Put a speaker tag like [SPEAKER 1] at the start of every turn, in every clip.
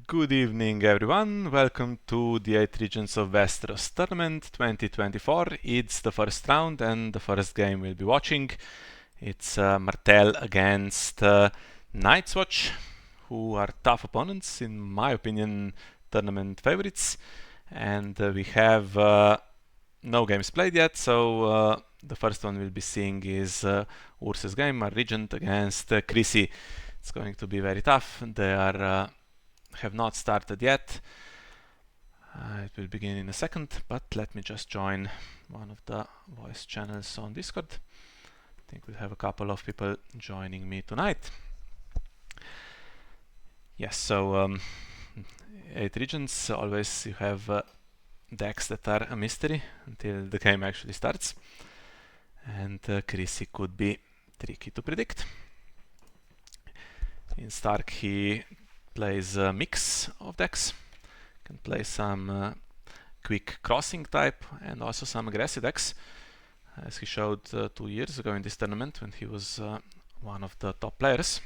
[SPEAKER 1] Good evening, everyone. Welcome to the 8 Regents of Westeros Tournament 2024. It's the first round, and the first game we'll be watching. It's Martell against Night's Watch, who are tough opponents, in my opinion, tournament favorites. And we have no games played yet, so the first one we'll be seeing is Urs's game, our Regent against Chrissie. It's going to be very tough. They are have not started yet. It will begin in a second, but let me just join one of the voice channels on Discord. I think we'll have a couple of people joining me tonight. Yes, so 8 regions, always you have decks that are a mystery until the game actually starts. And Chrissie could be tricky to predict. In Stark he plays a mix of decks. Can play some quick crossing type and also some aggressive decks, as he showed 2 years ago in this tournament when he was one of the top players.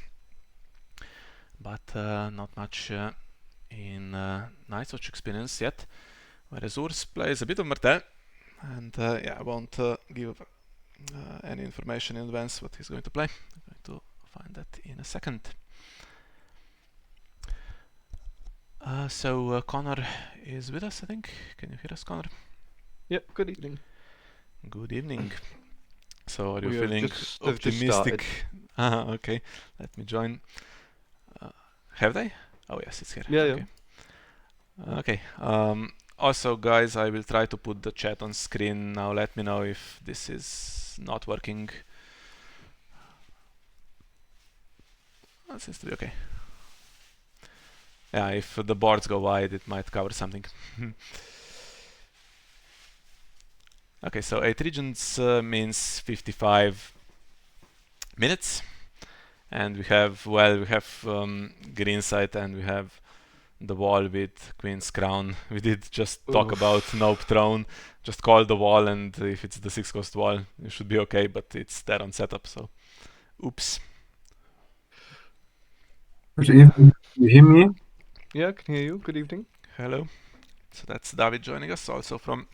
[SPEAKER 1] But not much in Night's Watch experience yet. Whereas Urs plays a bit of Martell, and yeah, I won't give any information in advance what he's going to play. I'm going to find that in a second. So Connor is with us, I think. Can you hear us, Connor?
[SPEAKER 2] Yep, good evening.
[SPEAKER 1] Good evening. So are you
[SPEAKER 2] We have
[SPEAKER 1] feeling
[SPEAKER 2] just
[SPEAKER 1] optimistic? Okay, let me join. Have they? Oh yes, it's here.
[SPEAKER 2] Yeah,
[SPEAKER 1] okay. Okay. Also, guys, I will try to put the chat on screen now. Let me know if this is not working. That seems to be okay. Yeah, if the boards go wide, it might cover something. Okay, so 8 regions means 55 minutes. And we have Greensight, and we have the wall with Queen's Crown. We did just talk about Nope Throne. Just call the wall, and if it's the 6-cost wall, it should be okay, but it's there on setup, so oops.
[SPEAKER 3] Good evening. You hear me?
[SPEAKER 2] Yeah, I can hear you. Good evening.
[SPEAKER 1] Hello. So that's David joining us, also from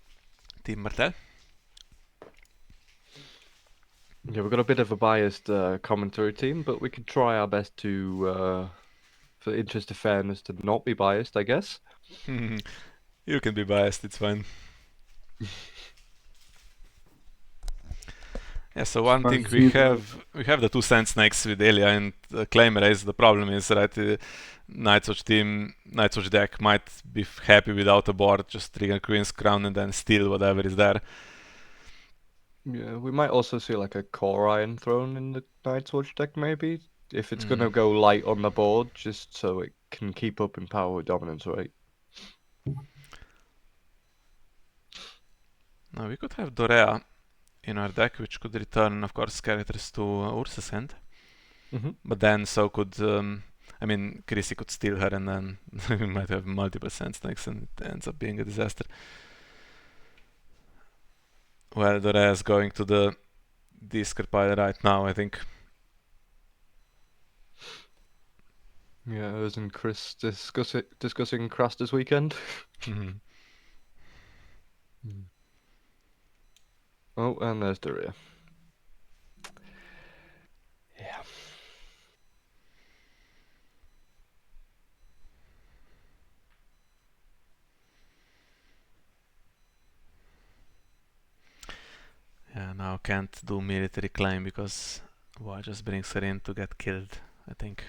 [SPEAKER 1] Team Martell.
[SPEAKER 2] Yeah, we've got a bit of a biased commentary team, but we can try our best to, for the interest of fairness, to not be biased, I guess.
[SPEAKER 1] You can be biased, it's fine. Yeah, so one thing we have the 2 Sand Snakes with Elia and Claim Raise. The problem is, right, Night's Watch team, Night's Watch deck might be happy without a board, just trigger Queen's Crown and then steal whatever is there.
[SPEAKER 2] Yeah, we might also see like a Core Iron Throne in the Night's Watch deck, maybe. If it's gonna go light on the board, just so it can keep up in power with dominance, right?
[SPEAKER 1] Now we could have Dorea in our deck, which could return, of course, characters to Ursa's hand. But then so could, I mean, Chrissie could steal her, and then we might have multiple Sand Snakes, and it ends up being a disaster. Well, Dorea is going to the discard pile right now, I think.
[SPEAKER 2] Yeah, us and Chris discussing Crass this weekend. Oh, and there's Dorea. Yeah.
[SPEAKER 1] Yeah, now can't do military claim because War just brings her in to get killed, I think.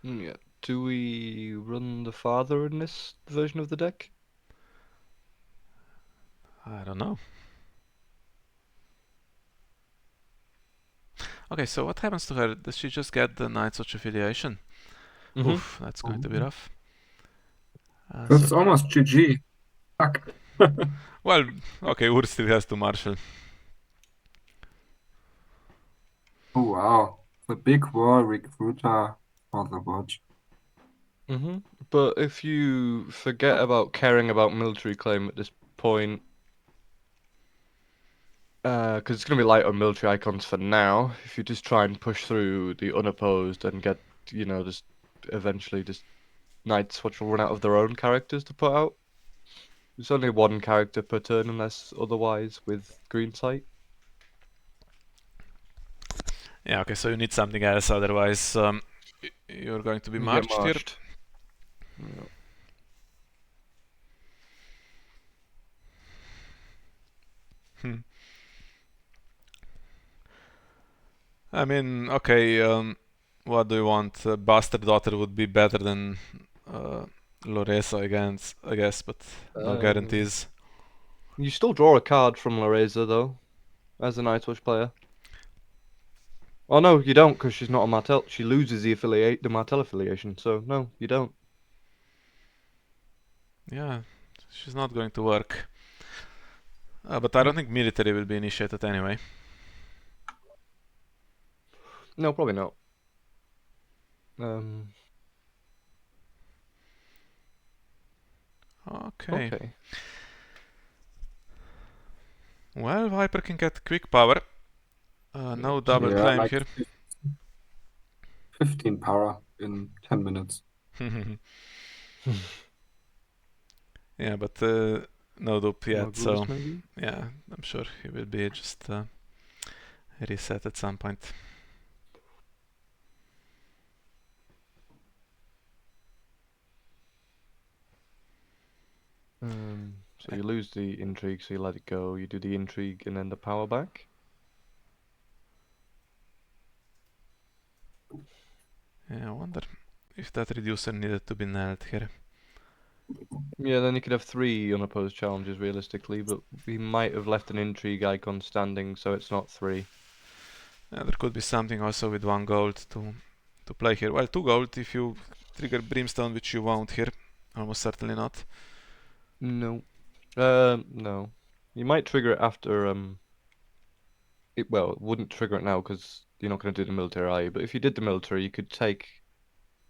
[SPEAKER 2] Yeah. Do we run the father in this version of the deck?
[SPEAKER 1] I don't know. Okay, so what happens to her? Does she just get the Night's Watch affiliation? Oof, that's going to be rough.
[SPEAKER 3] That's almost GG. Fuck.
[SPEAKER 1] Well, okay, Urs still has to marshal.
[SPEAKER 3] Oh wow. The big war recruiter for the watch.
[SPEAKER 2] But if you forget about caring about military claim at this point, because it's going to be light on military icons for now, if you just try and push through the unopposed and get, just eventually just Night's Watch will run out of their own characters to put out. There's only one character per turn unless otherwise with Greensight.
[SPEAKER 1] Yeah, okay, so you need something else, otherwise you're going to be
[SPEAKER 2] You get
[SPEAKER 1] marched here.
[SPEAKER 2] marched. Yeah.
[SPEAKER 1] I mean, okay, what do you want? Bastard Daughter would be better than Loresa I guess, but no guarantees.
[SPEAKER 2] You still draw a card from Lareza though, as a Night's Watch player. Oh no, you don't, because she's not a Martell. She loses the Martell affiliation. So no, you don't.
[SPEAKER 1] Yeah, she's not going to work. But I don't think military will be initiated anyway.
[SPEAKER 2] No, probably not.
[SPEAKER 1] Okay.
[SPEAKER 2] Okay.
[SPEAKER 1] Well, Viper can get quick power. No double
[SPEAKER 3] Yeah,
[SPEAKER 1] claim
[SPEAKER 3] like
[SPEAKER 1] here.
[SPEAKER 3] 15 power in 10 minutes.
[SPEAKER 1] Yeah, but no dupe yet,
[SPEAKER 2] More
[SPEAKER 1] so
[SPEAKER 2] Gurus, maybe?
[SPEAKER 1] yeah, I'm sure he will be just reset at some point.
[SPEAKER 2] So you lose the intrigue, so you let it go. You do the intrigue and then the power back.
[SPEAKER 1] Yeah, I wonder if that reducer needed to be nailed here.
[SPEAKER 2] Yeah, then you could have 3 unopposed challenges realistically, but we might have left an intrigue icon standing, so it's not 3.
[SPEAKER 1] Yeah, there could be something also with 1 gold to play here. Well, 2 gold if you trigger Brimstone, which you won't here. Almost certainly not.
[SPEAKER 2] No. No. You might trigger it after, it wouldn't trigger it now because you're not going to do the military, are you? But if you did the military, you could take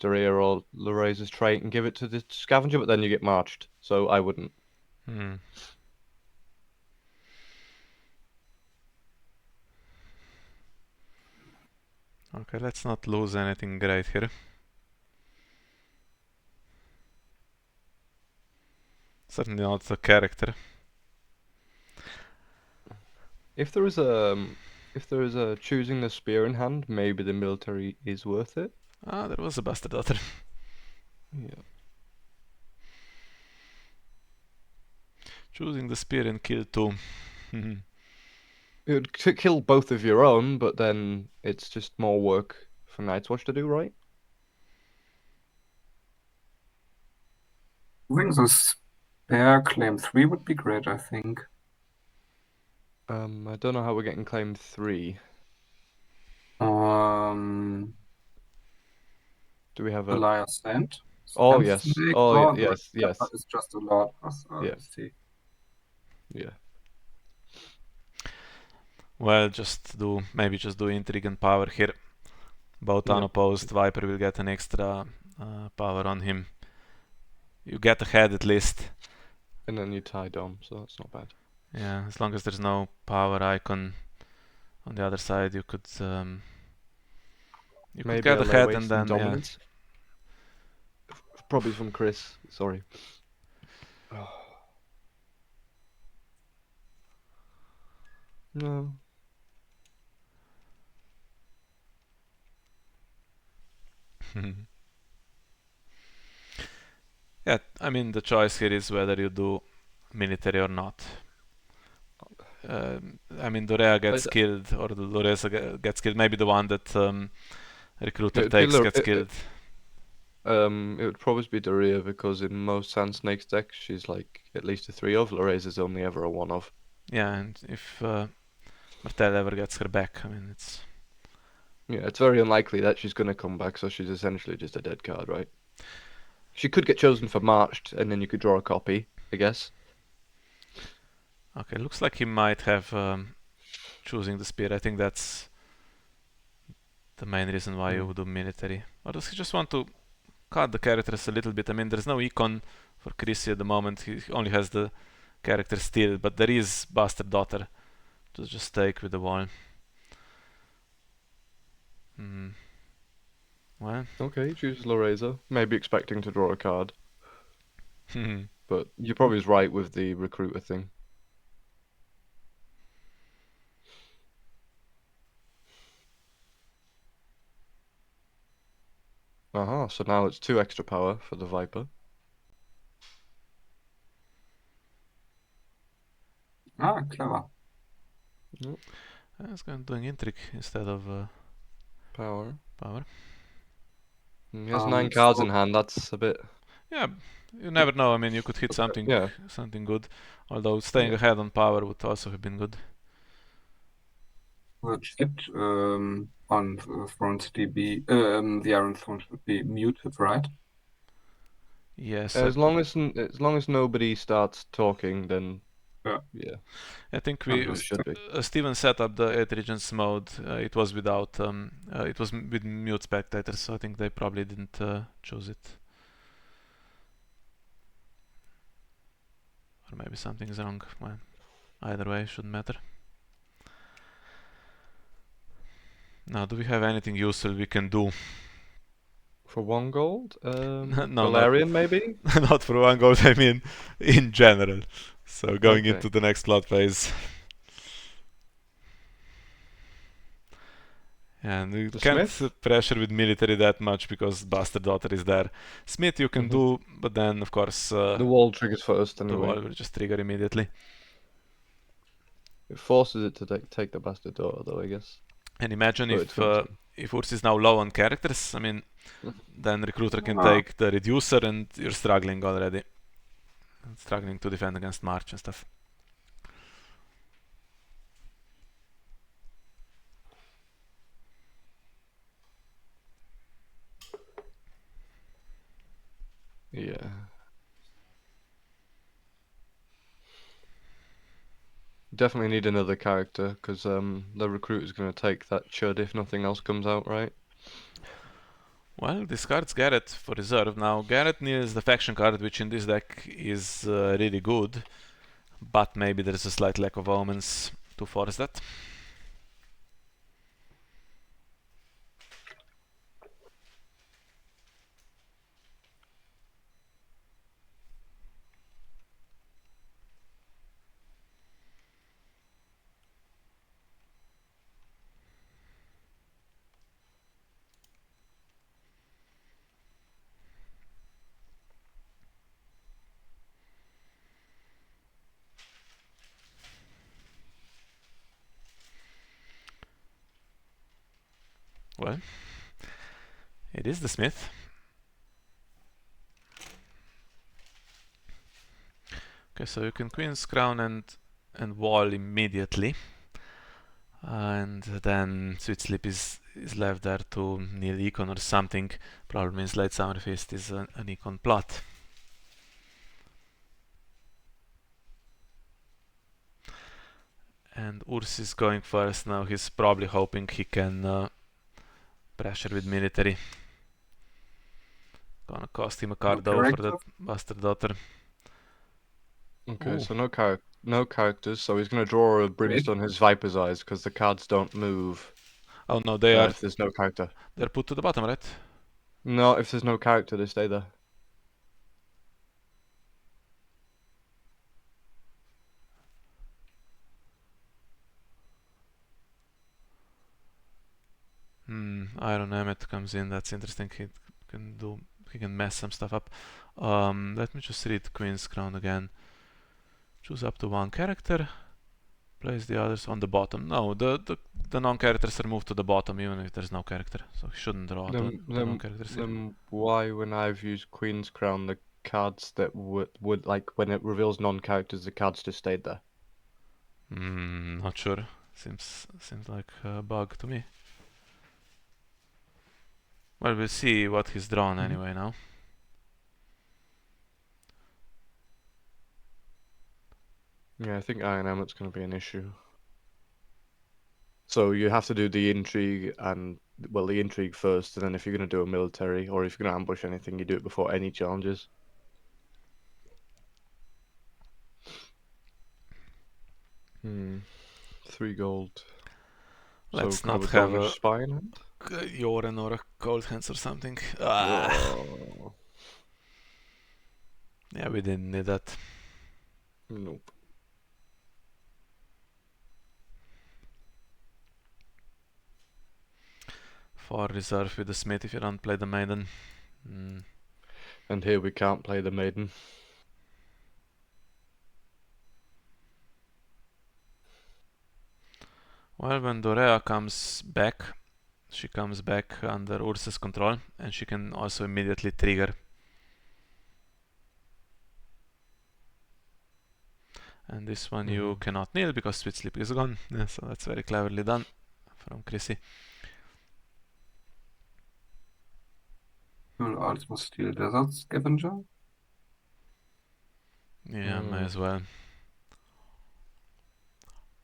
[SPEAKER 2] Dorea or Loreza's trait and give it to the scavenger, but then you get marched, so I wouldn't.
[SPEAKER 1] Okay, let's not lose anything great here. Certainly not the character.
[SPEAKER 2] If there is a choosing the spear in hand, maybe the military is worth it.
[SPEAKER 1] Ah, there was a Bastard Daughter.
[SPEAKER 2] Yeah.
[SPEAKER 1] Choosing the spear and kill 2.
[SPEAKER 2] It would kill both of your own, but then it's just more work for Night's Watch to do, right?
[SPEAKER 3] Doing the spare claim 3 would be great, I think.
[SPEAKER 2] I don't know how we're getting claim 3.
[SPEAKER 3] Um,
[SPEAKER 2] Do we have a...
[SPEAKER 3] Elias Sand.
[SPEAKER 2] Oh, yes.
[SPEAKER 3] Snake.
[SPEAKER 2] Oh,
[SPEAKER 3] the
[SPEAKER 2] yes,
[SPEAKER 3] red
[SPEAKER 2] yes.
[SPEAKER 3] pepper is just a lot.
[SPEAKER 2] Yeah.
[SPEAKER 3] Let's see.
[SPEAKER 2] Yeah.
[SPEAKER 1] Well, maybe just do intrigue and power here. Both
[SPEAKER 2] Yep.
[SPEAKER 1] unopposed. Viper will get an extra power on him. You get ahead at least.
[SPEAKER 2] And then you tie Dom, so that's not bad.
[SPEAKER 1] Yeah, as long as there's no power icon on the other side, you could
[SPEAKER 2] Maybe
[SPEAKER 1] get
[SPEAKER 2] a lay
[SPEAKER 1] ahead
[SPEAKER 2] waste
[SPEAKER 1] and then
[SPEAKER 2] dominance. Probably from Chris. Sorry. No.
[SPEAKER 1] yeah. Yeah, I mean the choice here is whether you do military or not. I mean Dorea gets killed or the Loresa gets killed. Maybe the one that Recruiter takes gets killed.
[SPEAKER 2] It would probably be Dorea because in most Sand Snakes decks she's like at least a 3 of. Loreza's only ever a 1 of.
[SPEAKER 1] Yeah, and if Martell ever gets her back, I mean it's...
[SPEAKER 2] Yeah, it's very unlikely that she's gonna come back, so she's essentially just a dead card, right? She could get chosen for marched, and then you could draw a copy, I guess.
[SPEAKER 1] Okay, looks like he might have choosing the spear. I think that's the main reason why you would do military. Or does he just want to cut the characters a little bit? I mean, there's no econ for Chrissie at the moment. He only has the character still, but there is Bastard Daughter to just take with the wall. Well,
[SPEAKER 2] Okay, chooses Lorazor. Maybe expecting to draw a card,
[SPEAKER 1] hmm.
[SPEAKER 2] but you're probably right with the recruiter thing. So now it's 2 extra power for the Viper.
[SPEAKER 3] Ah, clever.
[SPEAKER 1] It's going doing intrigue instead of
[SPEAKER 2] Power.
[SPEAKER 1] power.
[SPEAKER 2] He has 9 cards in hand, that's a bit...
[SPEAKER 1] Yeah, you never know. I mean, you could hit something
[SPEAKER 2] Yeah.
[SPEAKER 1] something good. Although staying
[SPEAKER 2] Yeah.
[SPEAKER 1] ahead on power would also have been good.
[SPEAKER 3] The chat on Throne DB, the Iron Throne should be muted, right?
[SPEAKER 1] Yes,
[SPEAKER 2] As long as nobody starts talking, then
[SPEAKER 3] Yeah.
[SPEAKER 1] I think
[SPEAKER 2] it should be.
[SPEAKER 1] Steven set up the 8 Regents mode. It was without it was with mute spectators, so I think they probably didn't choose it. Or maybe something's wrong. Well, either way, shouldn't matter. Now, do we have anything useful we can do?
[SPEAKER 2] For 1 gold?
[SPEAKER 1] No,
[SPEAKER 2] Valerian, maybe?
[SPEAKER 1] not for 1 gold, I mean in general. So going
[SPEAKER 2] Okay.
[SPEAKER 1] into the next slot phase. And you
[SPEAKER 2] The
[SPEAKER 1] can't
[SPEAKER 2] Smith?
[SPEAKER 1] pressure with military that much because Bastard Daughter is there. Smith you can do, but then of course
[SPEAKER 2] The wall triggers first,
[SPEAKER 1] the
[SPEAKER 2] anyway.
[SPEAKER 1] wall will just trigger immediately.
[SPEAKER 2] It forces it to take the Bastard Daughter, though, I guess.
[SPEAKER 1] And imagine
[SPEAKER 2] But it's going to.
[SPEAKER 1] if Urs is now low on characters, I mean, then Recruiter can
[SPEAKER 3] Ah.
[SPEAKER 1] take the Reducer and you're struggling already. Struggling to defend against March and stuff.
[SPEAKER 2] Yeah. Definitely need another character, because the recruiter's going to take that chud if nothing else comes out, right?
[SPEAKER 1] Well, discards Garrett for reserve. Now, Garrett needs the faction card, which in this deck is really good, but maybe there's a slight lack of omens to force that. Well, it is the Smith. Okay, so you can Queen's Crown and Wall immediately. And then Sweet Sleep is left there to kneel Econ or something. Probably means Late Summer Feast is an Econ plot. And Urs is going first now. He's probably hoping he can pressure with military. Gonna cost him a card though for that Bastard Daughter.
[SPEAKER 2] Okay,
[SPEAKER 1] Ooh.
[SPEAKER 2] so no characters, so he's going to draw a Brimstone his Viper's Eyes, because the cards don't move
[SPEAKER 1] Oh no, they are
[SPEAKER 2] if there's no character.
[SPEAKER 1] they're put to the bottom, right?
[SPEAKER 2] No, if there's no character, they stay there.
[SPEAKER 1] Iron Emmet comes in. That's interesting. He can mess some stuff up. Let me just read Queen's Crown again. Choose up to 1 character. Place the others on the bottom. No, the non-characters are moved to the bottom even if there's no character. So he shouldn't draw the non-characters here.
[SPEAKER 2] Then why, when I've used Queen's Crown, the cards that would like when it reveals non-characters, the cards just stayed there?
[SPEAKER 1] Not sure. Seems like a bug to me. Well, we'll see what he's drawn anyway now.
[SPEAKER 2] Yeah, I think Iron Emmet's going to be an issue. So you have to do the intrigue the intrigue first, and then if you're going to do a military or if you're going to ambush anything, you do it before any challenges. Hmm. 3 gold.
[SPEAKER 1] Let's
[SPEAKER 2] So
[SPEAKER 1] not
[SPEAKER 2] kind of a
[SPEAKER 1] have
[SPEAKER 2] Donish
[SPEAKER 1] a
[SPEAKER 2] spy in hand?
[SPEAKER 1] Joran or a Cold Hands or something. Ah.
[SPEAKER 2] Oh,
[SPEAKER 1] Yeah, we didn't need that.
[SPEAKER 2] nope.
[SPEAKER 1] For reserve with the Smith if you don't play the Maiden.
[SPEAKER 2] And here we can't play the Maiden.
[SPEAKER 1] Well, when Dorea comes back, she comes back under Urs's control, and she can also immediately trigger. And this one you cannot kneel because Sweet Sleep is gone. Yeah, so that's very cleverly done from Chrissy.
[SPEAKER 3] You'll also steal Desert Scavenger.
[SPEAKER 1] Yeah, may as well.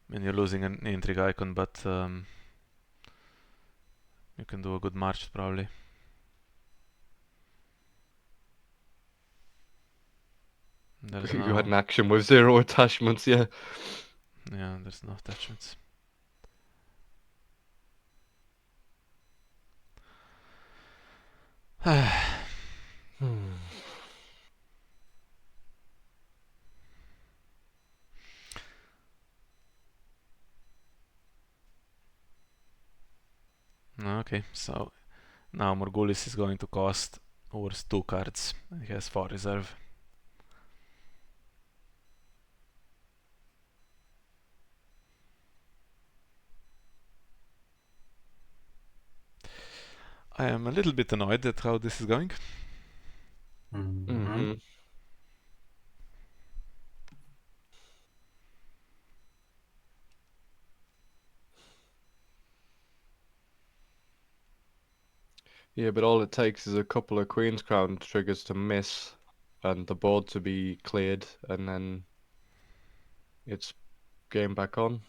[SPEAKER 1] I mean, you're losing an intrigue icon, but you can do a good march probably. There's
[SPEAKER 2] You had an action with 0 attachments, yeah.
[SPEAKER 1] Yeah, there's no attachments. Okay, so now Morgulis is going to cost Urs 2 cards. He has 4 reserve. I am a little bit annoyed at how this is going.
[SPEAKER 2] Yeah, but all it takes is a couple of Queen's Crown triggers to miss and the board to be cleared, and then it's game back on.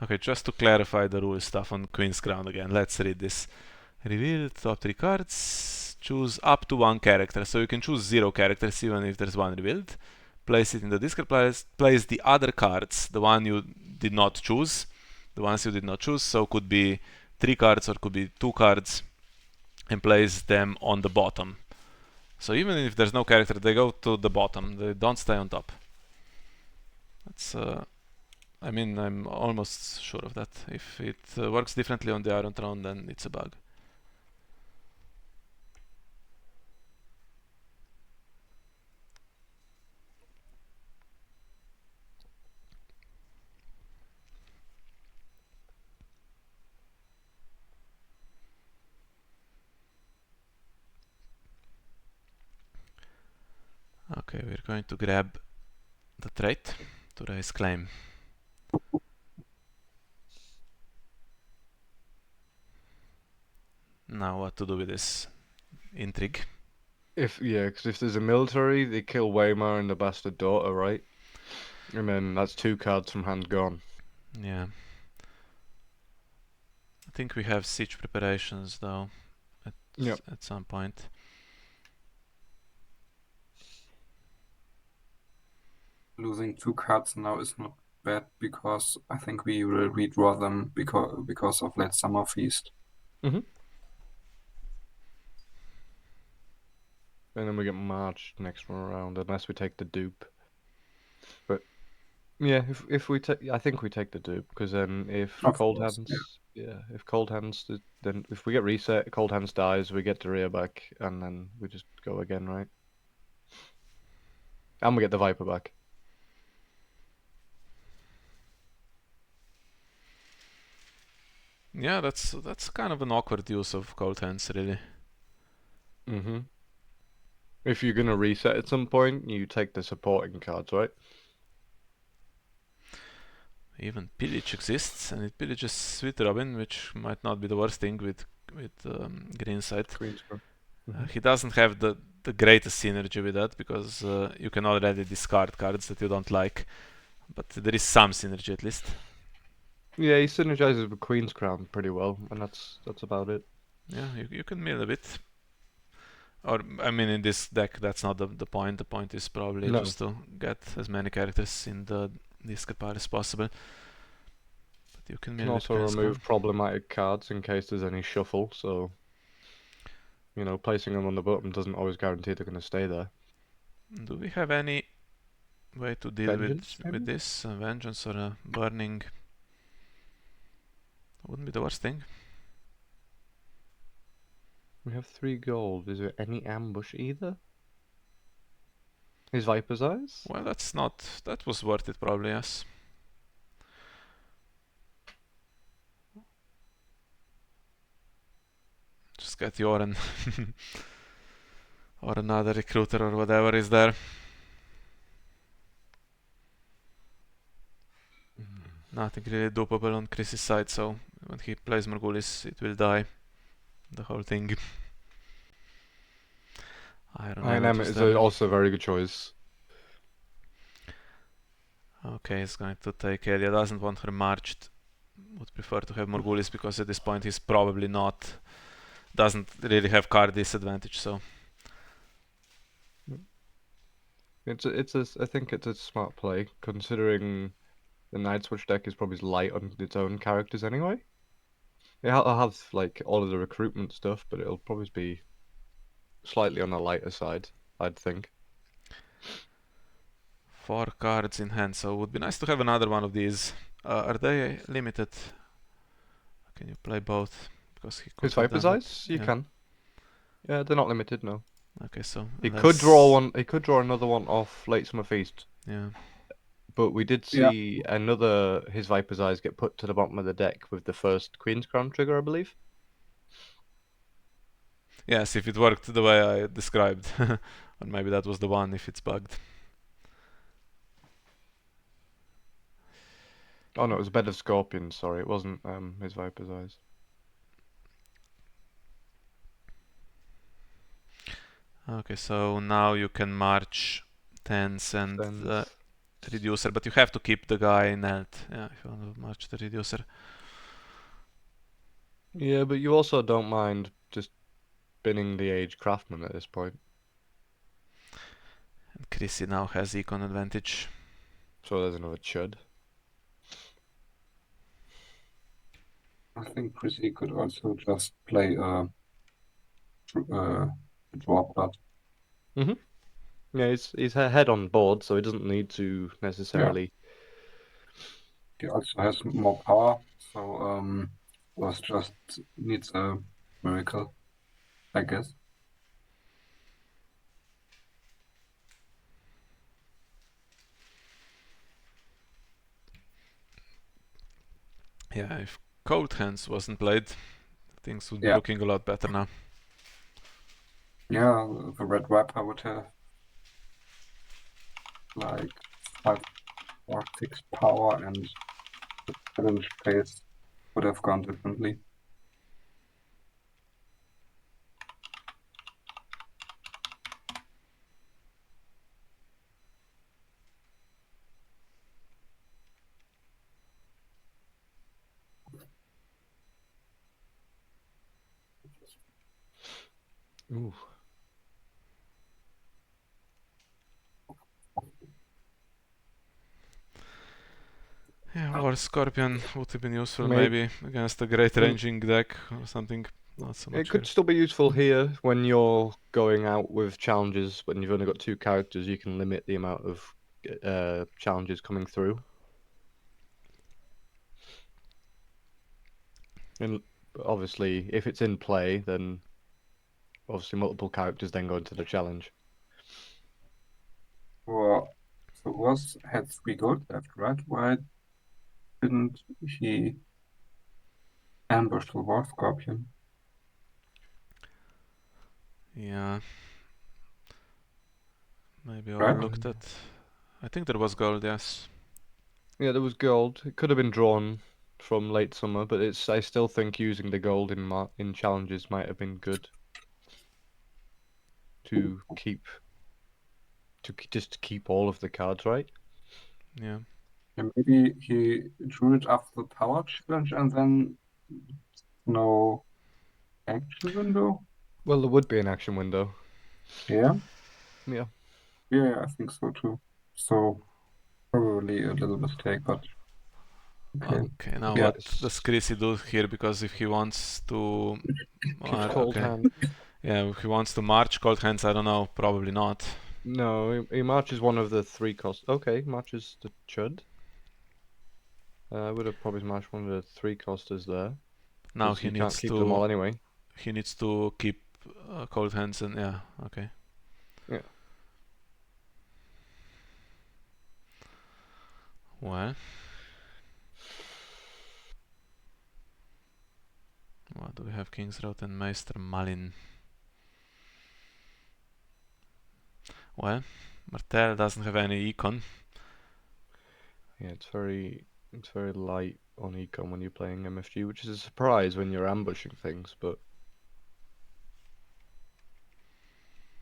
[SPEAKER 1] Okay, just to clarify the rule stuff on Queen's Crown again, let's read this. Reveal top 3 cards, choose up to 1 character, so you can choose 0 characters even if there's 1 revealed. Place it in the discard pile, place the other cards, the one you did not choose, the ones you did not choose, so could be 3 cards or could be 2 cards, and place them on the bottom. So even if there's no character, they go to the bottom, they don't stay on top. That's I mean, I'm almost sure of that. If it works differently on the Iron Throne, then it's a bug. Okay, we're going to grab the trait to raise claim. Now what to do with this intrigue?
[SPEAKER 2] Because if there's a military, they kill Waymar and the bastard daughter, right? And then that's 2 cards from hand gone.
[SPEAKER 1] Yeah. I think we have siege preparations though at some point.
[SPEAKER 3] Losing 2 cards now is not bad because I think we will redraw them because of Late Summer Feast.
[SPEAKER 2] And then we get marched next one around unless we take the dupe. But yeah, if we take, I think we take the dupe because then if Cold Hands, if Cold Hands, then if we get reset, Cold Hands dies, we get the rear back, and then we just go again, right? And we get the Viper back.
[SPEAKER 1] Yeah, that's kind of an awkward use of Cold Hands, really.
[SPEAKER 2] If you're gonna reset at some point, you take the supporting cards, right?
[SPEAKER 1] Even Pillage exists, and it pillages Sweet Robin, which might not be the worst thing with Greensight. He doesn't have the greatest synergy with that because you can already discard cards that you don't like, but there is some synergy at least.
[SPEAKER 2] Yeah, he synergizes with Queen's Crown pretty well, and that's about it.
[SPEAKER 1] Yeah, you can mill a bit. Or, I mean, in this deck, that's not the point. The point is probably just to get as many characters in the discard pile as possible. You can
[SPEAKER 2] Can
[SPEAKER 1] mill with
[SPEAKER 2] also remove
[SPEAKER 1] Queenscon.
[SPEAKER 2] problematic cards in case there's any shuffle, so placing them on the bottom doesn't always guarantee they're going to stay there.
[SPEAKER 1] Do we have any way to deal
[SPEAKER 2] Vengeance,
[SPEAKER 1] with
[SPEAKER 2] maybe?
[SPEAKER 1] this? Vengeance or a burning? Wouldn't be the worst thing.
[SPEAKER 2] We have 3 gold. Is there any ambush either? Is Viper's Eyes?
[SPEAKER 1] Well, that was worth it probably, yes. Just get Joran or another recruiter or whatever is there. Nothing really doable on Chrissie's side, so when he plays Morgulis it will die. The whole thing. Iron Helmet
[SPEAKER 2] is
[SPEAKER 1] there.
[SPEAKER 2] also a very good choice.
[SPEAKER 1] Okay, he's going to take Elia. Doesn't want her marched. Would prefer to have Morgulis because at this point he's probably not. Doesn't really have card disadvantage, so.
[SPEAKER 2] I think it's a smart play, considering the Nightswatch deck is probably light on its own characters anyway. I'll have like all of the recruitment stuff, but it'll probably be slightly on the lighter side, I'd think.
[SPEAKER 1] 4 cards in hand, so it would be nice to have another one of these. Are they limited? Can you play both? Because he could
[SPEAKER 2] His
[SPEAKER 1] have
[SPEAKER 2] Viper's
[SPEAKER 1] done
[SPEAKER 2] Eyes,
[SPEAKER 1] that.
[SPEAKER 2] you can. Yeah, they're not limited, no.
[SPEAKER 1] Okay, so
[SPEAKER 2] He could draw one. He could draw another one off Late Summer Feast.
[SPEAKER 1] Yeah.
[SPEAKER 2] But we did see another his Viper's Eyes get put to the bottom of the deck with the first Queen's Crown trigger, I believe.
[SPEAKER 1] Yes, if it worked the way I described. Or maybe that was the one if it's bugged.
[SPEAKER 2] Oh no, it was a Bed of Scorpions, sorry, it wasn't his Viper's Eyes.
[SPEAKER 1] Okay, so now you can march Tens and Reducer, but you have to keep the guy in health. Yeah, if you want to march the Reducer.
[SPEAKER 2] Yeah, but you also don't mind just binning the Age Craftsman at this point.
[SPEAKER 1] And Chrissy now has econ advantage.
[SPEAKER 2] So there's another chud.
[SPEAKER 3] I think Chrissy could also just play draw blood.
[SPEAKER 2] Yeah, he's head on board, so he doesn't need to necessarily.
[SPEAKER 3] He also has more power, so was just needs a miracle, I guess.
[SPEAKER 1] Yeah, if Cold Hands wasn't played, things would be looking a lot better now.
[SPEAKER 3] Yeah, the Red Viper would have like 5 or 6 power, and the challenge phase would have gone differently.
[SPEAKER 2] Ooh.
[SPEAKER 1] Yeah, or Scorpion would have been useful maybe against a great ranging deck or something. Not so much.
[SPEAKER 2] It could still be useful here when you're going out with challenges. When you've only got 2 characters, you can limit the amount of challenges coming through. And obviously, if it's in play, then obviously multiple characters then go into the challenge.
[SPEAKER 3] Well, so Urs had 3 gold left, right? Why didn't he ambush the War Scorpion?
[SPEAKER 1] Yeah. Maybe
[SPEAKER 3] Right.
[SPEAKER 1] overlooked it. I think there was gold, yes.
[SPEAKER 2] Yeah, there was gold. It could have been drawn from late summer, but I still think using the gold in challenges might have been good to just keep all of the cards, right?
[SPEAKER 1] Yeah.
[SPEAKER 3] And maybe he drew it after the power challenge and then no action window?
[SPEAKER 2] Well, there would be an action window.
[SPEAKER 3] Yeah?
[SPEAKER 2] Yeah.
[SPEAKER 3] Yeah, I think so too. So probably a little mistake, but
[SPEAKER 1] Okay, now
[SPEAKER 2] Yeah,
[SPEAKER 1] what does Chrissy do here? Because if he wants to...
[SPEAKER 2] keeps cold hand.
[SPEAKER 1] Yeah, if he wants to march cold hands, I don't know, probably not.
[SPEAKER 2] No, he marches one of the 3 cost. Okay, marches the Chud. I would have probably marched one of the 3 costers there.
[SPEAKER 1] Now
[SPEAKER 2] 'cause
[SPEAKER 1] he
[SPEAKER 2] you can't
[SPEAKER 1] needs
[SPEAKER 2] keep them all
[SPEAKER 1] to...
[SPEAKER 2] anyway.
[SPEAKER 1] He needs to keep cold hands and... Yeah, okay.
[SPEAKER 2] Yeah.
[SPEAKER 1] Well... What do we have? Kingsroad and Meister Malin. Well, Martell doesn't have any econ.
[SPEAKER 2] Yeah, it's very light on econ when you're playing MFG, which is a surprise when you're ambushing things, but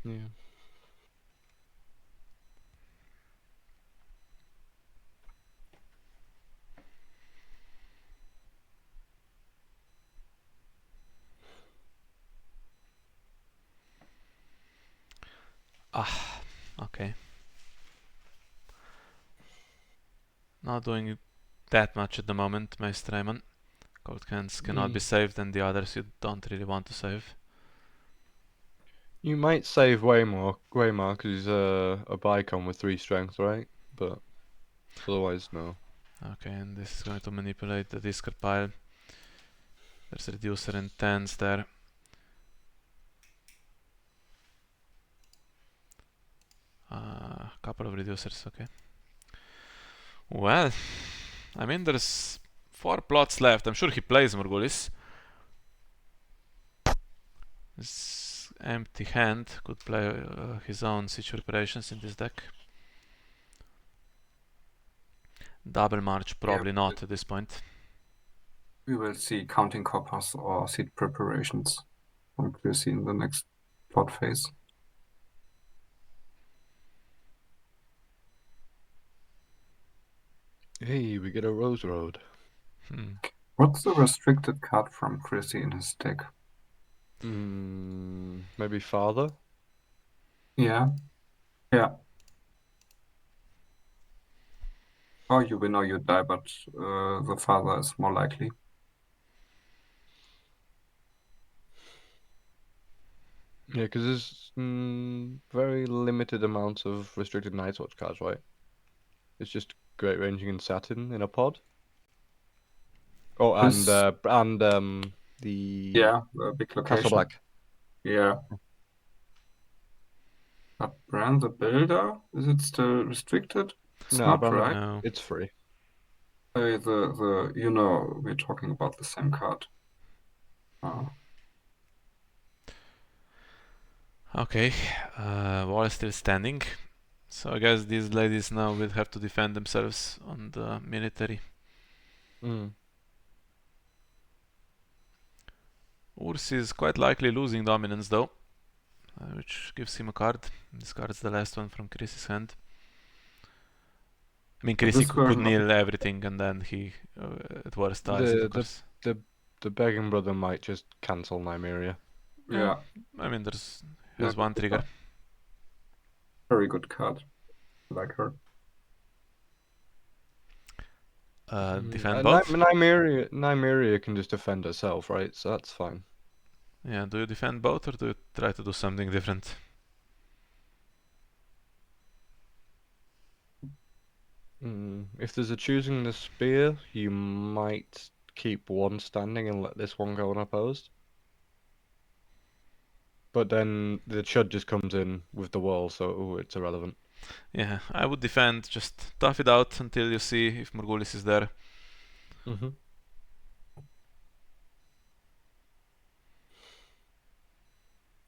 [SPEAKER 2] yeah.
[SPEAKER 1] Okay. Not doing that much at the moment, Meister Raymond. Cold hands cannot be saved, and the others you don't really want to save.
[SPEAKER 2] You might save Waymar because he's a Bicon with 3 strength, right? But otherwise, no.
[SPEAKER 1] Okay, and this is going to manipulate the discard pile. There's reducer and 10s there. Couple of reducers, okay. Well, I mean, there's 4 plots left. I'm sure he plays Morgulis. This empty hand could play his own siege preparations in this deck. Double march, probably not at this point.
[SPEAKER 3] We will see counting coppers or seed preparations from Chrissy in the next plot phase.
[SPEAKER 2] Hey, we get a Rose Road.
[SPEAKER 3] What's the restricted card from Chrissy in his deck?
[SPEAKER 2] Maybe Father?
[SPEAKER 3] Yeah. Yeah. Or you win or you die, but the father is more likely.
[SPEAKER 2] Yeah, because there's very limited amounts of restricted Night's Watch cards, right? It's just Great Ranging and Satin in a pod. Oh, and
[SPEAKER 3] This-
[SPEAKER 2] the
[SPEAKER 3] Yeah, a big
[SPEAKER 2] Castle
[SPEAKER 3] location.
[SPEAKER 2] Black.
[SPEAKER 3] Yeah. But Bran the Builder, is it still restricted? It's
[SPEAKER 2] No,
[SPEAKER 3] not,
[SPEAKER 2] Bran
[SPEAKER 3] right?
[SPEAKER 1] No.
[SPEAKER 2] it's free.
[SPEAKER 3] You know, we're talking about the same card.
[SPEAKER 1] Okay, wall is still standing. So I guess these ladies now will have to defend themselves on the military. Urs is quite likely losing dominance though, which gives him a card. Discards the last one from Chrissy's hand. I mean, Chrissy
[SPEAKER 3] this
[SPEAKER 1] could
[SPEAKER 3] version of
[SPEAKER 1] kneel everything and then he at worst dies it, of course.
[SPEAKER 2] The Begging Brother might just cancel Nymeria.
[SPEAKER 3] Yeah,
[SPEAKER 1] I mean, has one trigger.
[SPEAKER 3] very good card. I like her.
[SPEAKER 1] Defend both?
[SPEAKER 2] Nymeria can just defend herself, right? So that's fine.
[SPEAKER 1] Yeah, do you defend both or do you try to do something different?
[SPEAKER 2] If there's a choosing the spear, you might keep one standing and let this one go unopposed. But then the Chud just comes in with the wall, so it's irrelevant.
[SPEAKER 1] Yeah, I would defend, just tough it out until you see if Morgulis is there.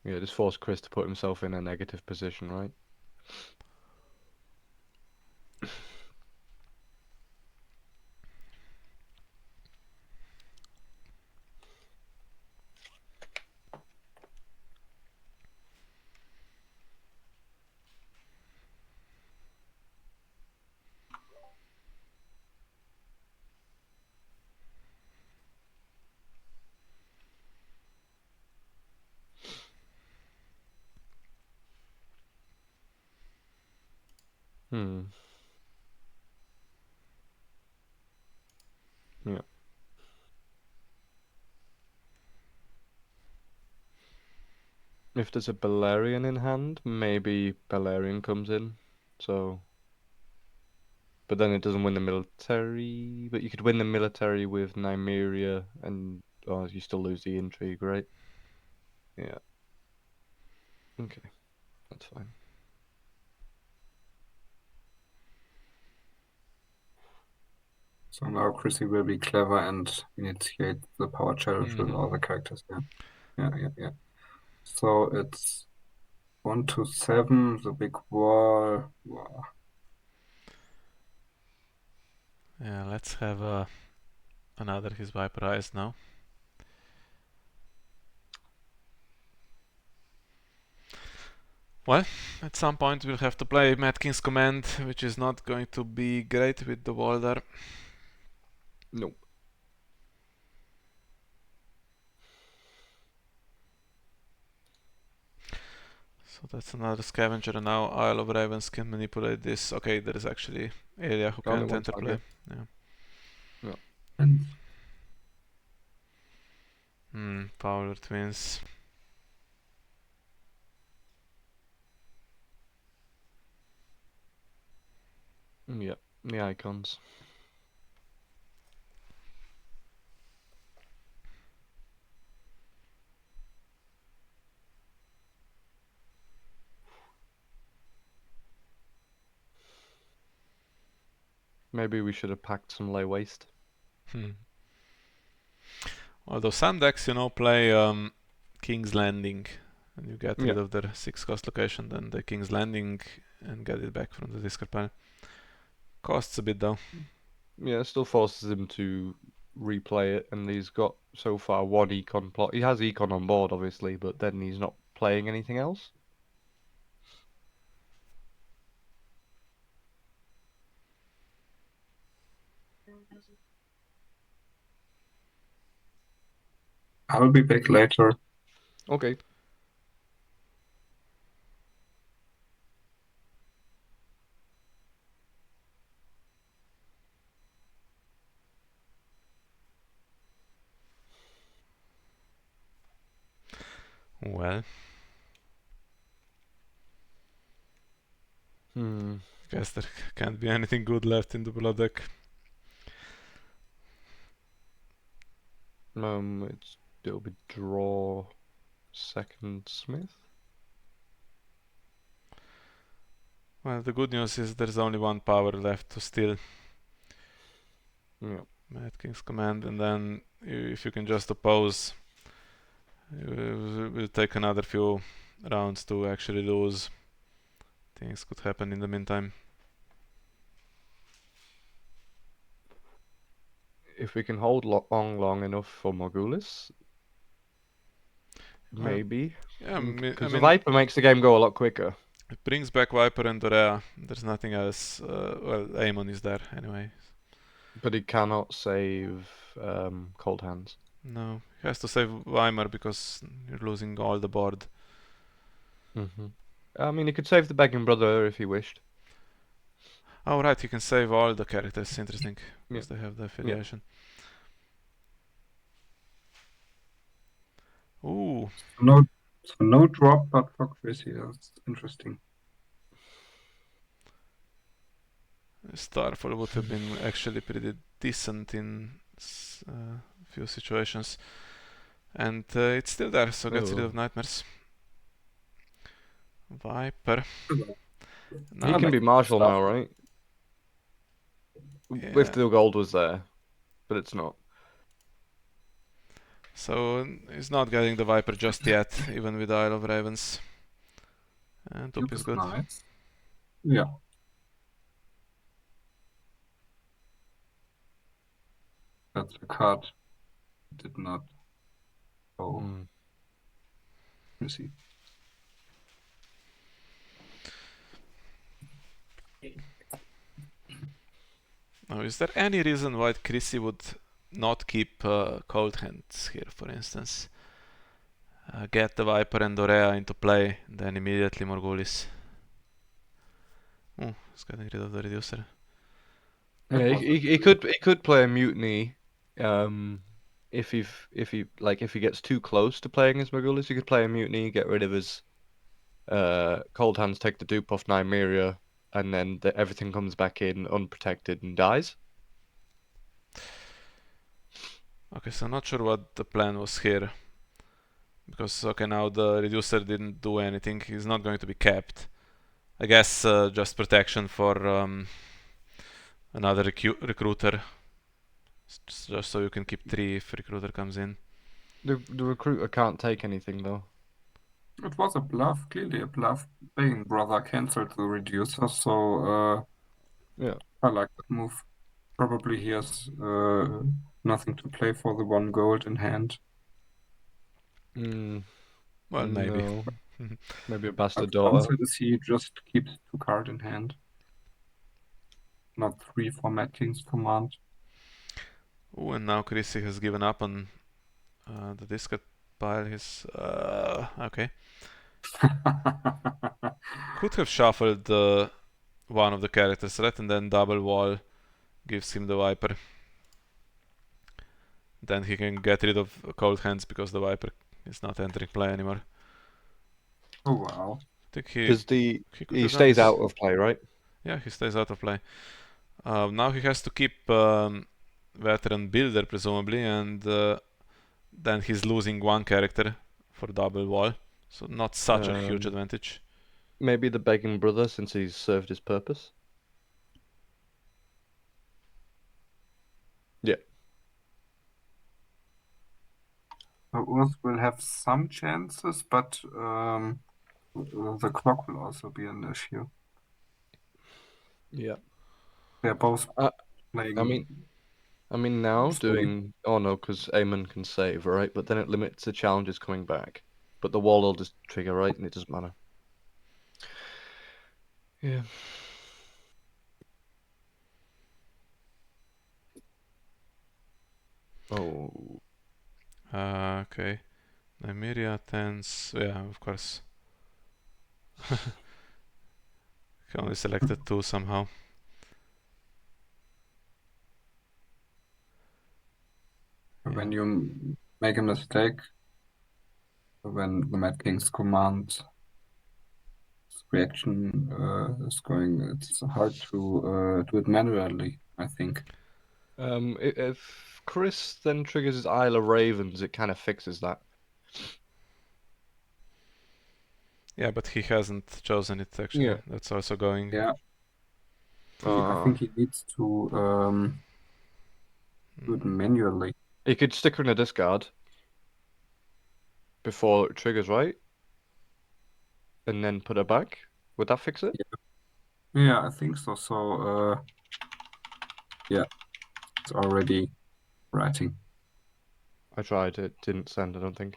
[SPEAKER 2] Yeah, just force Chris to put himself in a negative position, right? Yeah. If there's a Balerion in hand, maybe Balerion comes in. So, but then it doesn't win the military. But you could win the military with Nymeria, and you still lose the intrigue, right? Yeah. Okay, that's fine.
[SPEAKER 3] So now Chrissy will be clever and initiate the power challenge with all the characters. Yeah. So it's 1 to 7, the big wall. Wow.
[SPEAKER 1] Yeah, let's have another his Viper Eyes now. Well, at some point we'll have to play Mad King's Command, which is not going to be great with the wall there.
[SPEAKER 2] Nope.
[SPEAKER 1] So that's another scavenger, and now Isle of Ravens can manipulate this. Okay, there is actually area who
[SPEAKER 2] Only
[SPEAKER 1] can't
[SPEAKER 2] one
[SPEAKER 1] enter play.
[SPEAKER 2] target.
[SPEAKER 1] Yeah.
[SPEAKER 3] And
[SPEAKER 1] Power Twins.
[SPEAKER 2] Yeah, the icons. Maybe we should have packed some lay waste.
[SPEAKER 1] Although some decks, play King's Landing, and you get rid of their 6-cost location, then the King's Landing and get it back from the discard pile. Costs a bit though.
[SPEAKER 2] Yeah, it still forces him to replay it, and he's got so far one econ plot. He has econ on board, obviously, but then he's not playing anything else.
[SPEAKER 3] I'll be back later.
[SPEAKER 2] Okay.
[SPEAKER 1] Well, guess there can't be anything good left in the blood deck.
[SPEAKER 2] It'll be draw second Smith.
[SPEAKER 1] Well, the good news is there's only one power left to steal.
[SPEAKER 2] Yeah.
[SPEAKER 1] Mad King's Command, and then if you can just oppose, it will take another few rounds to actually lose. Things could happen in the meantime.
[SPEAKER 2] If we can hold long enough for Morgulis, maybe.
[SPEAKER 1] Yeah,
[SPEAKER 2] Because the Viper makes the game go a lot quicker.
[SPEAKER 1] It brings back Viper and Dorea. There's nothing else. Well, Aemon is there anyway.
[SPEAKER 2] But he cannot save Cold Hands.
[SPEAKER 1] No, he has to save Weimar because you're losing all the board.
[SPEAKER 2] I mean, he could save the Begging Brother if he wished.
[SPEAKER 1] Oh right, he can save all the characters. Interesting, because
[SPEAKER 2] Yeah.
[SPEAKER 1] they have the affiliation. Ooh.
[SPEAKER 3] No drop, but for Chrissy, that's interesting.
[SPEAKER 1] Starfall would have been actually pretty decent in a few situations. And it's still there, so gets rid of Nightmares. Viper.
[SPEAKER 2] He can be Marshal now, right?
[SPEAKER 1] Yeah.
[SPEAKER 2] If the gold was there, but it's not.
[SPEAKER 1] So he's not getting the Viper just yet, even with Isle of Ravens. And Top is good.
[SPEAKER 3] Nice. Yeah. That's a card. Did not. Oh. You see.
[SPEAKER 1] Now, is there any reason why Chrissy would not keep Cold Hands here, for instance? Get the Viper and Dorea into play, then immediately Morgulis. Oh, he's getting rid of the reducer.
[SPEAKER 2] Yeah, he could play a Mutiny If he gets too close to playing his Morghulis, he could play a Mutiny, get rid of his Cold Hands, take the dupe off Nymeria, and then everything comes back in unprotected and dies.
[SPEAKER 1] Okay, so I'm not sure what the plan was here. Because, okay, now the reducer didn't do anything. He's not going to be capped. I guess just protection for another recruiter. Just so you can keep 3 if recruiter comes in.
[SPEAKER 2] The recruiter can't take anything though.
[SPEAKER 3] It was a bluff, clearly a bluff. Being brother cancelled the reducer, so
[SPEAKER 2] Yeah.
[SPEAKER 3] I like that move. Probably he has nothing to play for the 1 gold in hand.
[SPEAKER 1] Well, maybe.
[SPEAKER 2] No. Maybe a
[SPEAKER 3] But
[SPEAKER 2] bastard
[SPEAKER 3] the
[SPEAKER 2] daughter.
[SPEAKER 3] downside is he just keeps 2 cards in hand. Not 3 for Mad King's command.
[SPEAKER 1] Oh, and now Chrissy has given up on the discard pile. He's okay. Could have shuffled one of the characters, right? And then double wall gives him the Viper. Then he can get rid of Cold Hands because the Viper is not entering play anymore.
[SPEAKER 3] Oh wow.
[SPEAKER 1] I think
[SPEAKER 2] Because
[SPEAKER 1] he
[SPEAKER 2] he stays out of play, right?
[SPEAKER 1] Yeah, he stays out of play. Now he has to keep Veteran Builder presumably, and then he's losing 1 character for double wall. So not such a huge advantage.
[SPEAKER 2] Maybe the begging brother, since he's served his purpose. Yeah.
[SPEAKER 3] Urs will have some chances, but the clock will also be an issue.
[SPEAKER 2] Yeah.
[SPEAKER 3] They're both playing.
[SPEAKER 2] I mean now
[SPEAKER 3] Slowly.
[SPEAKER 2] doing no, because Aemon can save, right? But then it limits the challenges coming back. But the wall will just trigger, right? And it doesn't matter. Yeah. Oh.
[SPEAKER 1] Okay. Nymeria, Tens. Yeah, of course. He only selected 2 somehow.
[SPEAKER 3] When you make a mistake, when the Mad King's command reaction is going, it's hard to do it manually, I think.
[SPEAKER 2] If Chris then triggers his Isle of Ravens, it kind of fixes that.
[SPEAKER 1] Yeah, but he hasn't chosen it actually.
[SPEAKER 2] Yeah.
[SPEAKER 1] That's also going.
[SPEAKER 3] Yeah. I think he needs to do it manually.
[SPEAKER 2] He could stick her in a discard before it triggers, right? And then put her back. Would that fix it?
[SPEAKER 3] Yeah, I think so. So, yeah, it's already writing.
[SPEAKER 2] I tried. It didn't send, I don't think.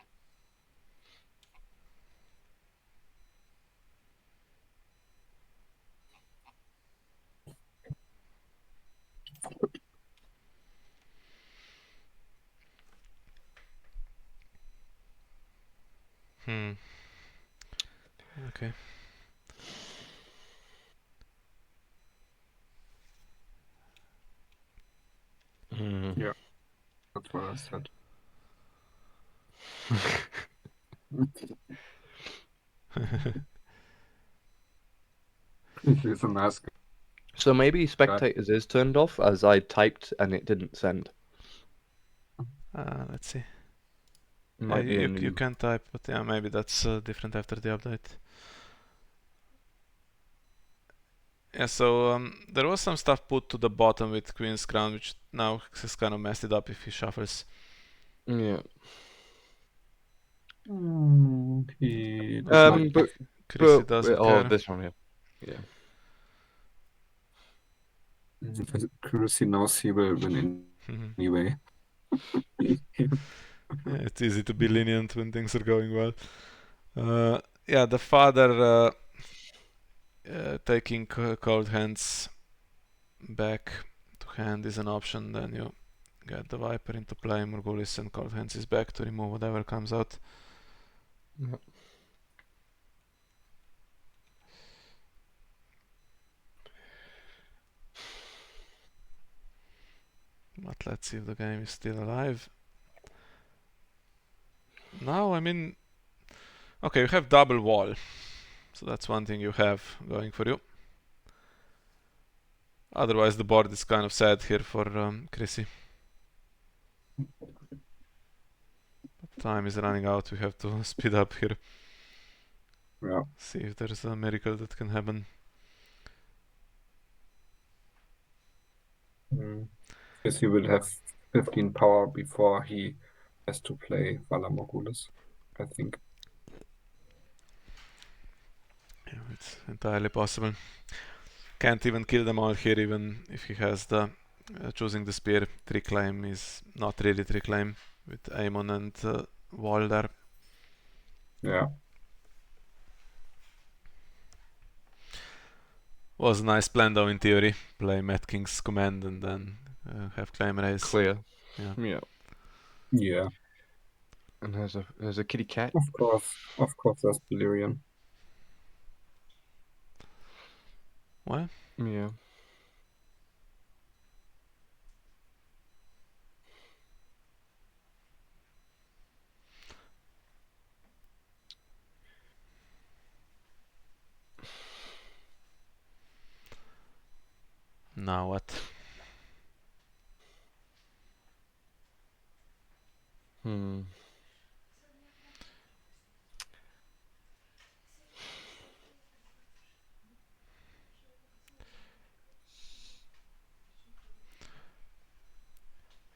[SPEAKER 1] Okay.
[SPEAKER 3] Yeah, that's what I said. He's a nice guy.
[SPEAKER 2] So maybe spectators is turned off as I typed and it didn't send.
[SPEAKER 1] Let's see.
[SPEAKER 2] Might be
[SPEAKER 1] you can type, but yeah, maybe that's different after the update. Yeah, so there was some stuff put to the bottom with Queen's Crown, which now has kind of messed it up if he shuffles.
[SPEAKER 2] Yeah.
[SPEAKER 3] He
[SPEAKER 1] Chrissy doesn't care.
[SPEAKER 2] This one here. Yeah.
[SPEAKER 3] Chrissy knows he will win anyway.
[SPEAKER 1] Yeah, it's easy to be lenient when things are going well. Yeah, the father taking Cold Hands back to hand is an option. Then you get the Viper into play, Morghulis and Cold Hands is back to remove whatever comes out.
[SPEAKER 2] Yeah.
[SPEAKER 1] But let's see if the game is still alive. Now, I mean, okay, you have double wall, so that's one thing you have going for you. Otherwise, the board is kind of sad here for Chrissy. Time is running out, we have to speed up here.
[SPEAKER 3] Yeah.
[SPEAKER 1] See if there's a miracle that can happen.
[SPEAKER 3] Chrissy will have 15 power before he has to play Valar Morghulis, I think.
[SPEAKER 1] Yeah, it's entirely possible. Can't even kill them all here, even if he has the choosing the spear. Trick claim is not really trick claim with Aemon and Wall there.
[SPEAKER 3] Yeah.
[SPEAKER 1] Was a nice plan though in theory. Play Mad King's command and then have claim raise.
[SPEAKER 2] Clear.
[SPEAKER 1] Yeah.
[SPEAKER 3] Yeah.
[SPEAKER 2] And there's a kitty cat.
[SPEAKER 3] Of course there's Balerion.
[SPEAKER 1] What?
[SPEAKER 2] Yeah.
[SPEAKER 1] Now what?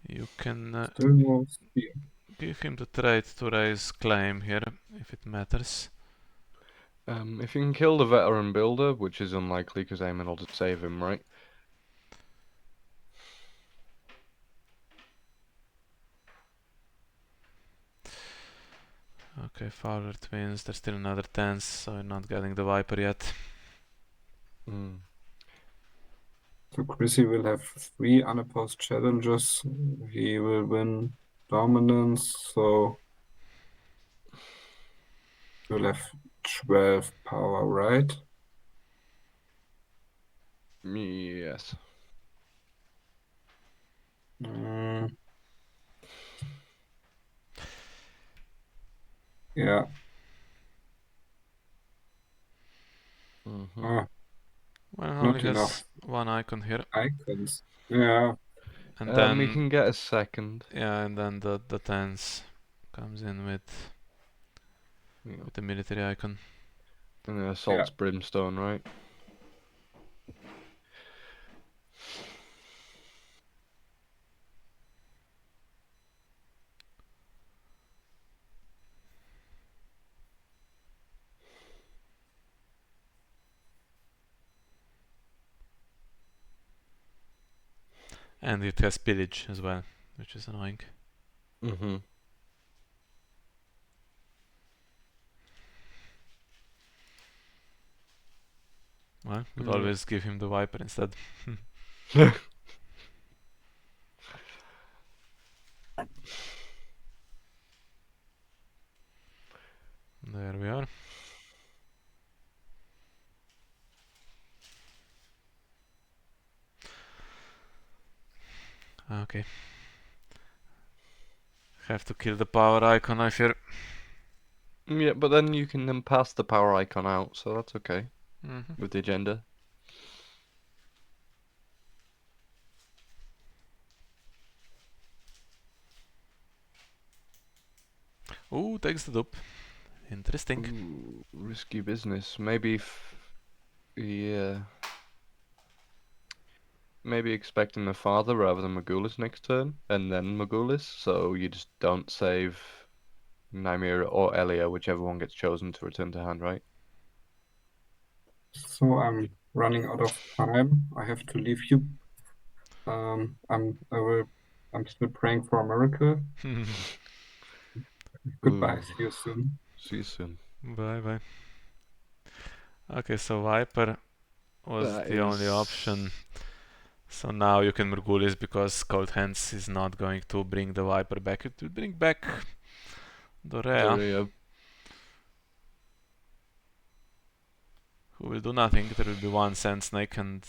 [SPEAKER 1] You can
[SPEAKER 3] Still no spear.
[SPEAKER 1] give him the trade to raise claim here, if it matters.
[SPEAKER 2] If you can kill the veteran builder, which is unlikely because Aemon will just save him, right?
[SPEAKER 1] Okay, Fowler twins, there's still another 10, so you're not getting the Viper yet.
[SPEAKER 3] So Chrissy will have 3 unopposed challenges. He will win dominance, so he'll have 12 power, right?
[SPEAKER 2] Yes.
[SPEAKER 3] Yeah.
[SPEAKER 1] Well,
[SPEAKER 3] Not
[SPEAKER 1] only has
[SPEAKER 3] enough
[SPEAKER 1] one icon here.
[SPEAKER 3] icons. Yeah.
[SPEAKER 1] And then
[SPEAKER 2] we can get a second.
[SPEAKER 1] Yeah, and then the 10s comes in with the military icon.
[SPEAKER 2] And the assault's brimstone, right?
[SPEAKER 1] And it has pillage as well, which is annoying. Well, could always give him the Viper instead. There we are. Okay. Have to kill the power icon, I fear.
[SPEAKER 2] Yeah, but then you can then pass the power icon out, so that's okay. With the agenda.
[SPEAKER 1] Ooh, takes the dupe. Interesting.
[SPEAKER 2] Ooh, risky business. Maybe yeah. Maybe expecting the father rather than Morghulis next turn, and then Morghulis, so you just don't save Nymeria or Elia, whichever one gets chosen to return to hand, right?
[SPEAKER 3] So I'm running out of time. I have to leave you. I'm still praying for a miracle. Goodbye. See you soon.
[SPEAKER 2] See you soon.
[SPEAKER 1] Bye bye. Okay, so Viper was the only option. So now you can Morghulis because Cold Hands is not going to bring the Viper back. It will bring back Dorea, who will do nothing. There will be one Sand Snake and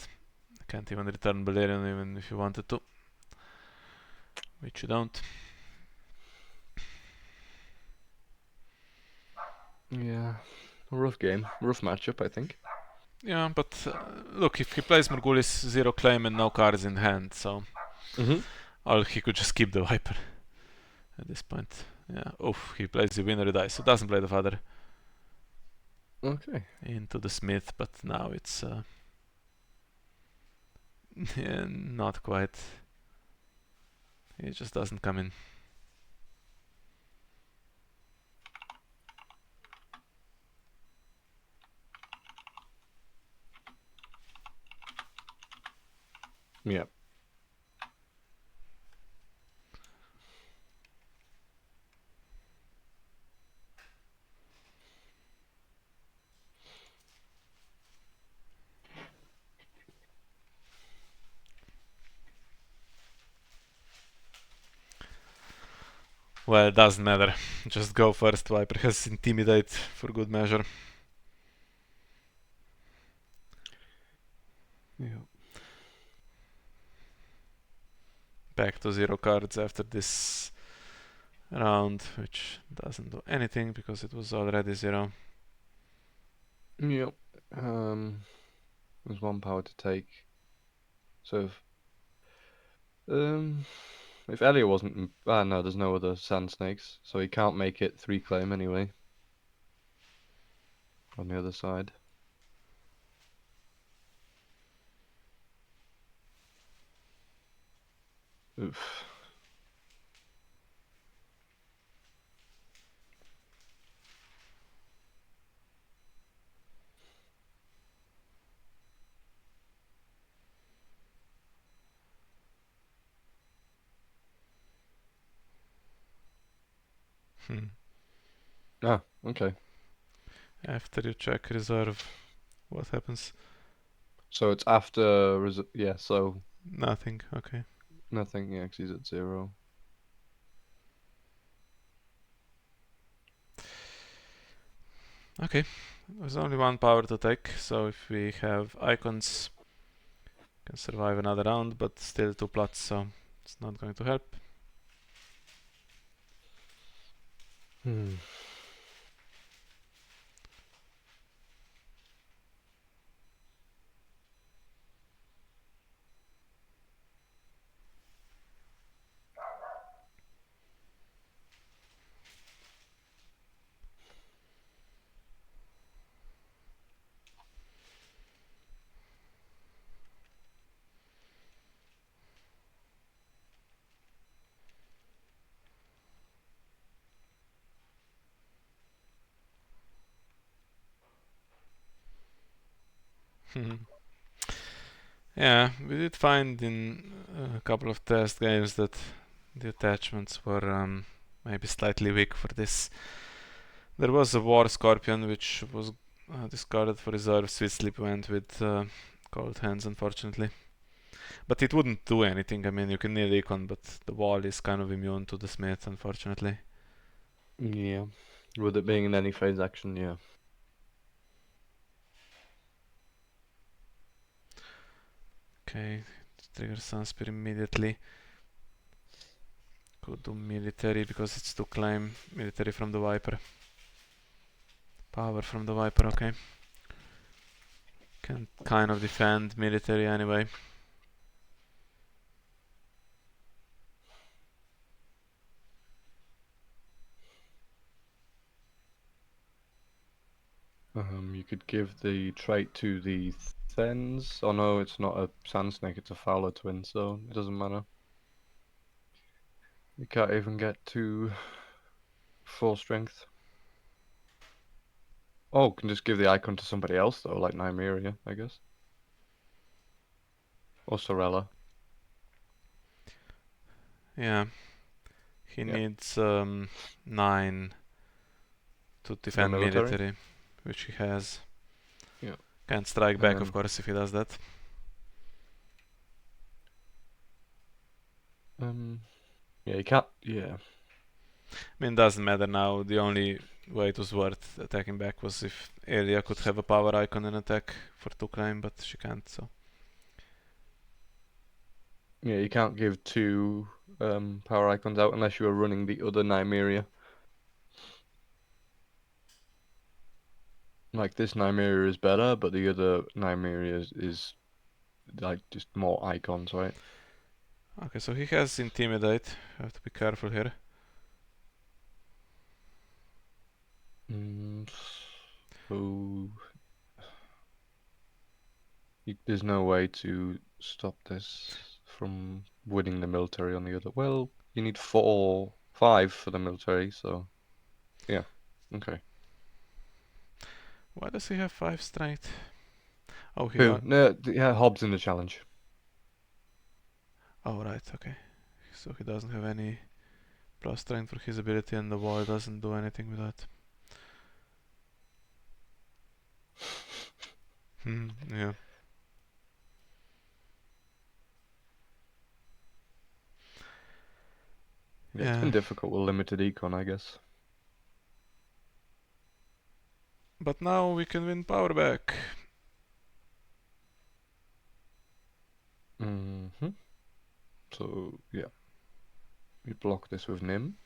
[SPEAKER 1] can't even return Balerion even if you wanted to. which you don't.
[SPEAKER 2] Yeah, a rough game, rough matchup, I think.
[SPEAKER 1] Yeah, but look, if he plays Morgulis, 0 claim and no cards in hand, so he could just keep the Viper at this point. Yeah, oof, he plays the winner dice, so doesn't play the Father.
[SPEAKER 2] Okay.
[SPEAKER 1] Into the Smith, but now it's yeah, not quite. He just doesn't come in.
[SPEAKER 2] Yeah.
[SPEAKER 1] Well, it doesn't matter. Just go first. Viper has Intimidate for good measure.
[SPEAKER 2] Yeah.
[SPEAKER 1] Back to 0 cards after this round, which doesn't do anything because it was already 0.
[SPEAKER 2] Yep. There's 1 power to take. So if Elliot wasn't, no, there's no other Sand Snakes, so he can't make it 3 claim anyway. On the other side. Oof. Ah, okay.
[SPEAKER 1] After you check reserve, what happens?
[SPEAKER 2] So it's after, yeah, so
[SPEAKER 1] Nothing, okay.
[SPEAKER 2] nothing, yeah, 'cause he's at 0.
[SPEAKER 1] Okay, there's only 1 power to take, so if we have icons, can survive another round, but still 2 plots, so it's not going to help. Yeah, we did find in a couple of test games that the attachments were maybe slightly weak for this. There was a War Scorpion which was discarded for reserve. Sweet Sleep went with cold hands, unfortunately. But it wouldn't do anything. I mean, you can need Econ, but the wall is kind of immune to the Smith, unfortunately.
[SPEAKER 2] Yeah. With it being in any phase action, yeah.
[SPEAKER 1] Okay, trigger Sunspear immediately. Could do military because it's to claim military from the Viper. Power from the Viper, okay. Can kind of defend military anyway.
[SPEAKER 2] You could give the trait to the Thens. Oh no, it's not a Sand Snake, it's a Fowler Twin, so it doesn't matter. You can't even get to 4 strength. Oh, can just give the icon to somebody else though, like Nymeria, I guess. Or Sorella.
[SPEAKER 1] Yeah. He
[SPEAKER 2] Yep.
[SPEAKER 1] needs 9 to defend military, which he has.
[SPEAKER 2] Yeah.
[SPEAKER 1] Can't strike back, of course, if he does that.
[SPEAKER 2] Yeah, you can't. Yeah.
[SPEAKER 1] I mean, it doesn't matter now. The only way it was worth attacking back was if Aelia could have a power icon and attack for 2 claim, but she can't, so.
[SPEAKER 2] Yeah, you can't give 2 power icons out unless you are running the other Nymeria. Like this Nymeria is better, but the other Nymeria is like just more icons, right?
[SPEAKER 1] Okay, so he has Intimidate. Have to be careful here.
[SPEAKER 2] So there's no way to stop this from winning the military on the other. Well, you need 4, 5 for the military, so yeah, okay.
[SPEAKER 1] Why does he have 5 strength? Oh, he
[SPEAKER 2] Who?
[SPEAKER 1] got.
[SPEAKER 2] No, yeah, Hobbs in the challenge.
[SPEAKER 1] Oh, right, okay. So he doesn't have any plus strength for his ability, and the wall doesn't do anything with that. Yeah.
[SPEAKER 2] Yeah, it's been difficult with limited econ, I guess.
[SPEAKER 1] But now we can win power back.
[SPEAKER 2] So yeah, we block this with Nim.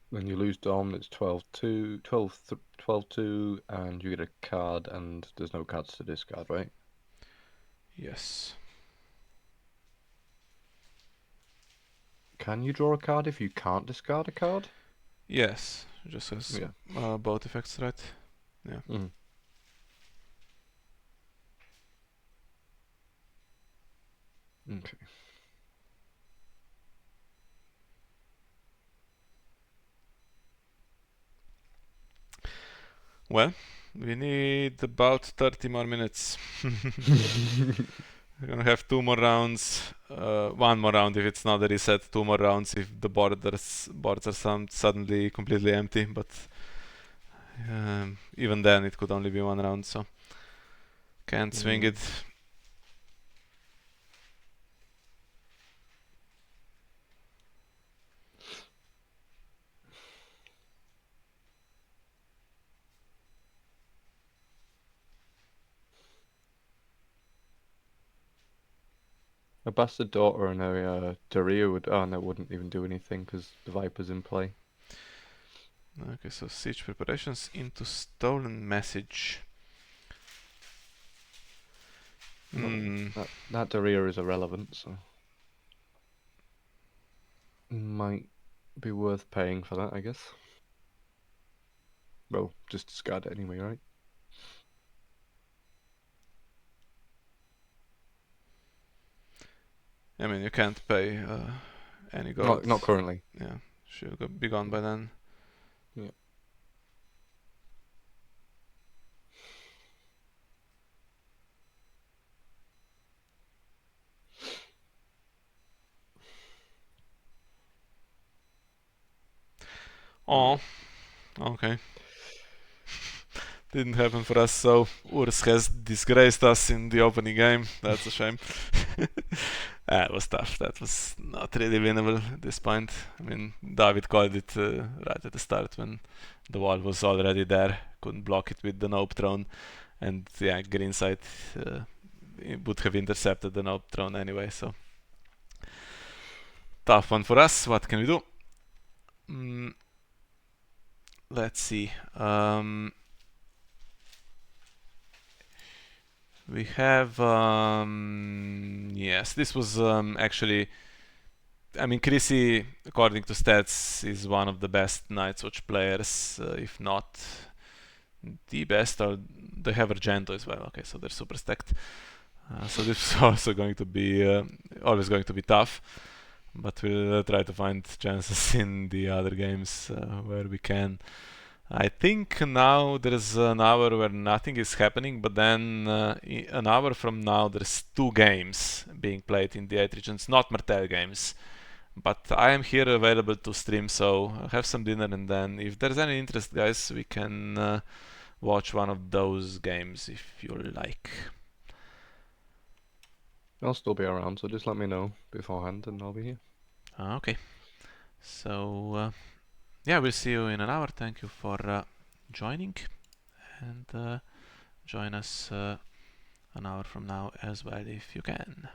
[SPEAKER 2] When you lose Dom, it's 12-2, 12-2, and you get a card, and there's no cards to discard, right?
[SPEAKER 1] Yes.
[SPEAKER 2] Can you draw a card if you can't discard a card?
[SPEAKER 1] Yes. Just has both effects, right? Yeah.
[SPEAKER 2] Okay.
[SPEAKER 1] Well, we need about 30 more minutes. We're gonna have 2 more rounds. 1 more round if it's not a reset. 2 more rounds if the boards are suddenly completely empty. But even then, it could only be 1 round, so can't swing it.
[SPEAKER 2] A bastard daughter and a Daria would. Oh, no, wouldn't even do anything because the Viper's in play.
[SPEAKER 1] Okay, so siege preparations into stolen message.
[SPEAKER 2] That Daria is irrelevant, so might be worth paying for that, I guess. Well, just discard it anyway, right?
[SPEAKER 1] I mean, you can't pay any gold.
[SPEAKER 2] Not currently.
[SPEAKER 1] Yeah, she'll be gone by then.
[SPEAKER 2] Yeah.
[SPEAKER 1] Oh, okay. Didn't happen for us, so Urs has disgraced us in the opening game. That's a shame. It was tough. That was not really winnable at this point. I mean, David called it right at the start when the wall was already there. Couldn't block it with the Nope Throne. And yeah, Greensight would have intercepted the Nope Throne anyway, so tough one for us. What can we do? Let's see. We have yes, this was actually, I mean, Chrissie, according to stats, is one of the best Night's Watch players, if not the best. Or they have Argento as well. Okay, so they're super stacked. So this is also going to be always going to be tough, but we'll try to find chances in the other games where we can. I think now there's an hour where nothing is happening, but then an hour from now there's 2 games being played in the 8 regions, not Martell games. But I am here available to stream, so I'll have some dinner, and then if there's any interest, guys, we can watch one of those games if you like.
[SPEAKER 2] I'll still be around, so just let me know beforehand and I'll be here.
[SPEAKER 1] Okay. So, yeah, we'll see you in an hour. Thank you for joining, and join us an hour from now as well if you can.